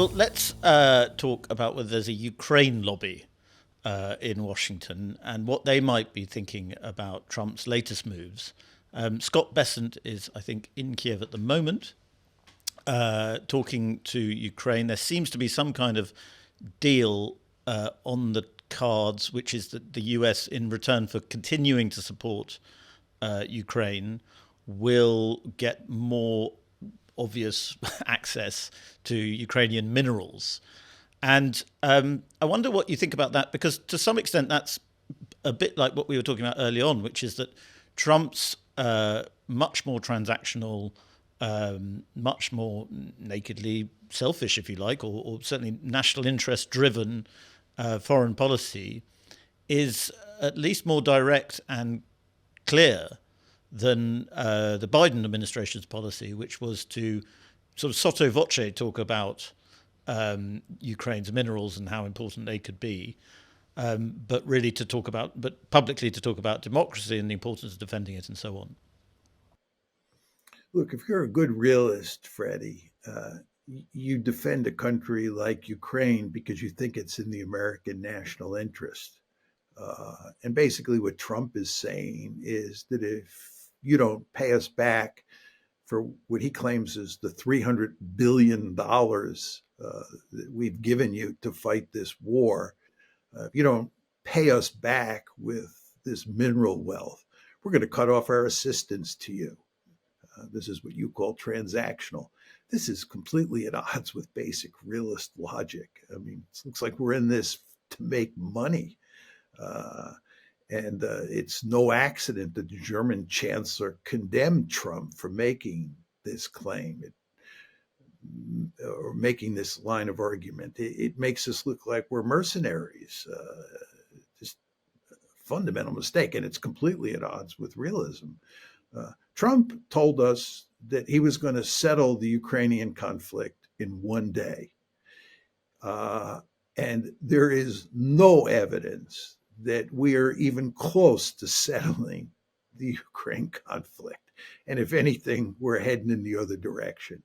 Well, let's talk about whether there's a Ukraine lobby in Washington and what they might be thinking about Trump's latest moves. Scott Bessent is, I think, in Kiev at the moment, talking to Ukraine. There seems to be some kind of deal on the cards, which is that the US, in return for continuing to support Ukraine, will get more obvious access to Ukrainian minerals. And I wonder what you think about that, because to some extent that's a bit like what we were talking about early on, which is that Trump's much more transactional, much more nakedly selfish, if you like, or certainly national interest driven foreign policy is at least more direct and clear than the Biden administration's policy, which was to sort of sotto voce talk about Ukraine's minerals and how important they could be, but really to talk about, but publicly to talk about democracy and the importance of defending it and so on. Look, if you're a good realist, Freddie, you defend a country like Ukraine because you think it's in the American national interest. And basically, what Trump is saying is that if you don't pay us back for what he claims is the $300 billion that we've given you to fight this war, if you don't pay us back with this mineral wealth, we're going to cut off our assistance to you. This is what you call transactional. This is completely at odds with basic realist logic. I mean, it looks like we're in this to make money. Uh, and it's no accident that the German chancellor condemned Trump for making this claim or making this line of argument. It makes us look like we're mercenaries. Just a fundamental mistake, and it's completely at odds with realism. Trump told us that he was going to settle the Ukrainian conflict in one day. And there is no evidence that we are even close to settling the Ukraine conflict. And if anything, we're heading in the other direction.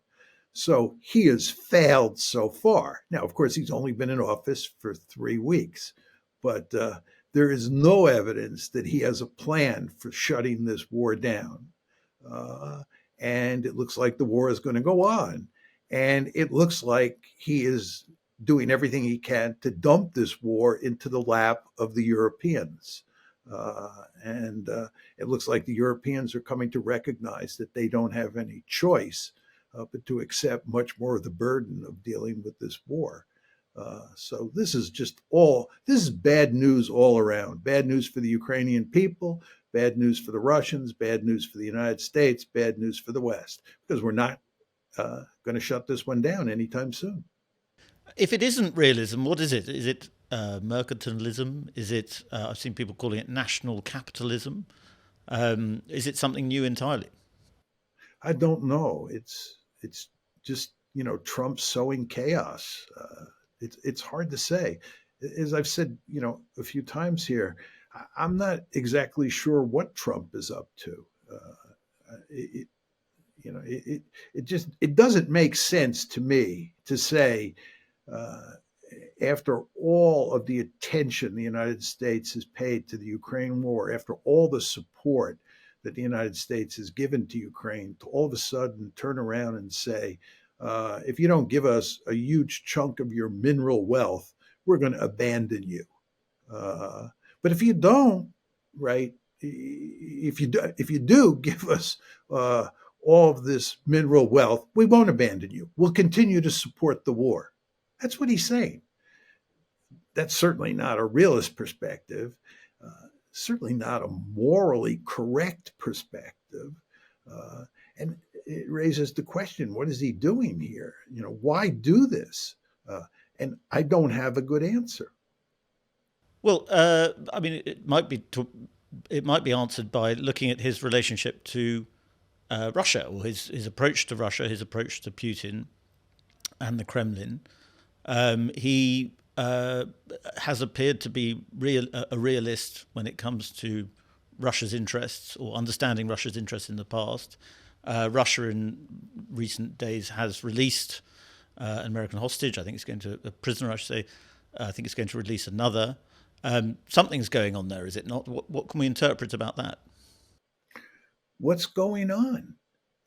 So he has failed so far. Now, of course, he's only been in office for 3 weeks, but there is no evidence that he has a plan for shutting this war down. And it looks like the war is going to go on. And it looks like he is doing everything he can to dump this war into the lap of the Europeans. And it looks like the Europeans are coming to recognize that they don't have any choice but to accept much more of the burden of dealing with this war. So this is bad news all around. Bad news for the Ukrainian people, bad news for the Russians, bad news for the United States, bad news for the West, because we're not going to shut this one down anytime soon. If it isn't realism, what is it? Is it mercantilism? Is it, I've seen people calling it national capitalism? Is it something new entirely? I don't know. It's just Trump sowing chaos. It's hard to say. As I've said a few times here, I'm not exactly sure what Trump is up to. It it doesn't make sense to me to say uh, after all of the attention the United States has paid to the Ukraine war, after all the support that the United States has given to Ukraine, to all of a sudden turn around and say, if you don't give us a huge chunk of your mineral wealth, we're going to abandon you. Uh, but if you don't, right? If you do give us all of this mineral wealth, we won't abandon you. We'll continue to support the war. That's what he's saying. That's certainly not a realist perspective. Certainly not a morally correct perspective. And it raises the question: what is he doing here? Why do this? And I don't have a good answer. Well, I mean, it might be answered by looking at his relationship to Russia, or his approach to Russia, his approach to Putin and the Kremlin. He has appeared to be a realist when it comes to Russia's interests, or understanding Russia's interests in the past. Russia in recent days has released an American hostage. I think it's going to a prisoner, I should say. I think it's going to release another. Something's going on there, is it not? What can we interpret about that? What's going on?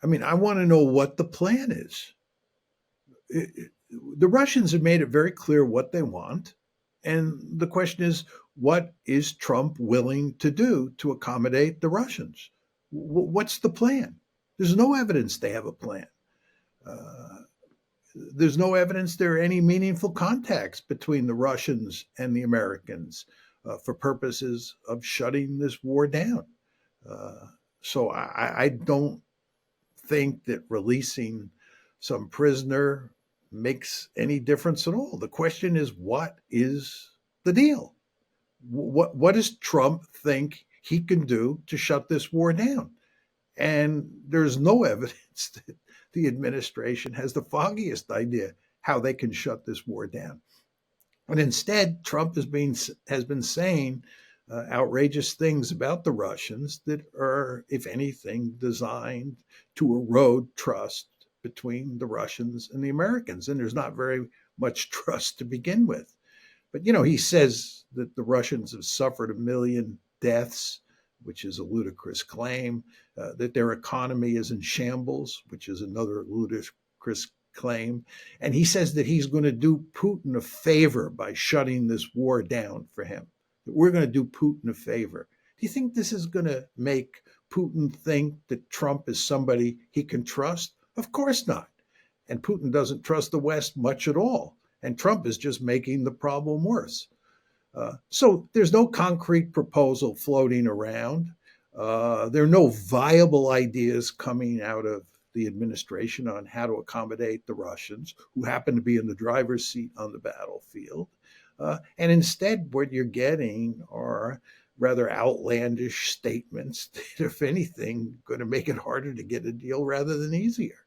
I mean, I want to know what the plan is. The Russians have made it very clear what they want. And the question is, what is Trump willing to do to accommodate the Russians? What's the plan? There's no evidence they have a plan. Uh, there's no evidence there are any meaningful contacts between the Russians and the Americans for purposes of shutting this war down. Uh, so I don't think that releasing some prisoner makes any difference at all. The question is, what is the deal? What does Trump think he can do to shut this war down? And there's no evidence that the administration has the foggiest idea how they can shut this war down. And instead, Trump has been saying outrageous things about the Russians that are, if anything, designed to erode trust between the Russians and the Americans. And there's not very much trust to begin with. But, he says that the Russians have suffered 1 million deaths, which is a ludicrous claim, that their economy is in shambles, which is another ludicrous claim. And he says that he's going to do Putin a favor by shutting this war down for him. That we're going to do Putin a favor. Do you think this is going to make Putin think that Trump is somebody he can trust? Of course not. And Putin doesn't trust the West much at all. And Trump is just making the problem worse. So there's no concrete proposal floating around. There are no viable ideas coming out of the administration on how to accommodate the Russians, who happen to be in the driver's seat on the battlefield. And instead, what you're getting are rather outlandish statements that, if anything, going to make it harder to get a deal rather than easier.